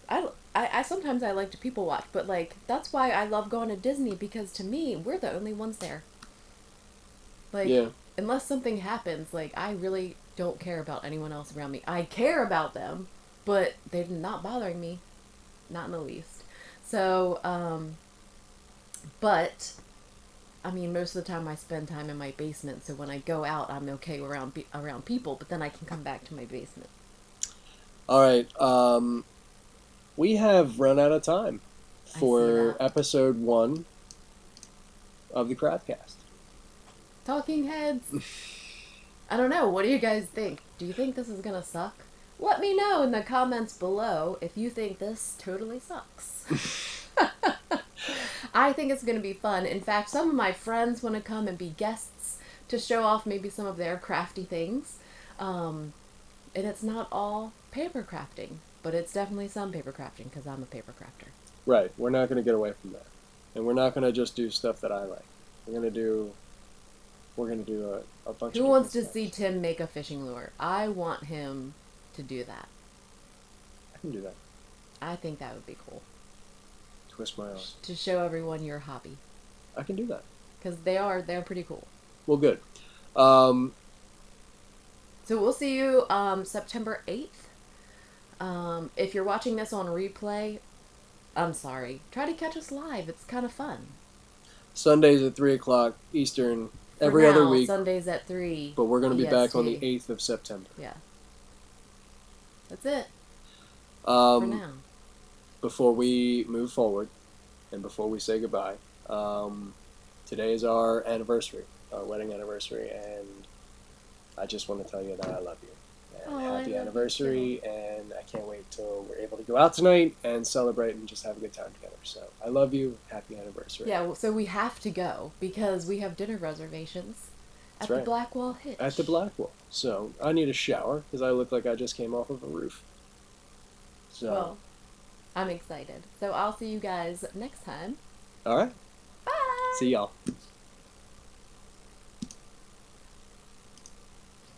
I sometimes I like to people watch, but like that's why I love going to Disney, because to me we're the only ones there. Like, yeah, unless something happens, like I really don't care about anyone else around me. I care about them, but they're not bothering me, not in the least. So, but I mean, most of the time I spend time in my basement. So when I go out, I'm okay around people, but then I can come back to my basement. all right. We have run out of time I for see that. episode 1 of the Craftcast. Talking heads. I don't know. What do you guys think? Do you think this is gonna suck? Let me know in the comments below if you think this totally sucks. I think it's going to be fun. In fact, some of my friends want to come and be guests to show off maybe some of their crafty things. And it's not all paper crafting, but it's definitely some paper crafting because I'm a paper crafter. Right. We're not going to get away from that. And we're not going to just do stuff that I like. We're going to do a bunch Who of wants to stuff. see Tim make a fishing lure? I want him to do that. I can do that. I think that would be cool. Twist my arm. To show everyone your hobby. I can do that. Because they're pretty cool. Well, good. So we'll see you September 8th. If you're watching this on replay, I'm sorry. Try to catch us live. It's kind of fun. Sundays at 3 o'clock Eastern every For now, other week. Sundays at 3. But we're going to be back on the EST. 8th of September. Yeah. That's it. For now. Before we move forward and before we say goodbye, today is our anniversary, our wedding anniversary, and I just want to tell you that I love you. And happy anniversary, and I can't wait till we're able to go out tonight and celebrate and just have a good time together. So I love you. Happy anniversary. Yeah, so we have to go because we have dinner reservations at the Blackwall Hitch. At the Blackwall. So I need a shower because I look like I just came off of a roof. So. Well, I'm excited. So I'll see you guys next time. All right. Bye. See y'all.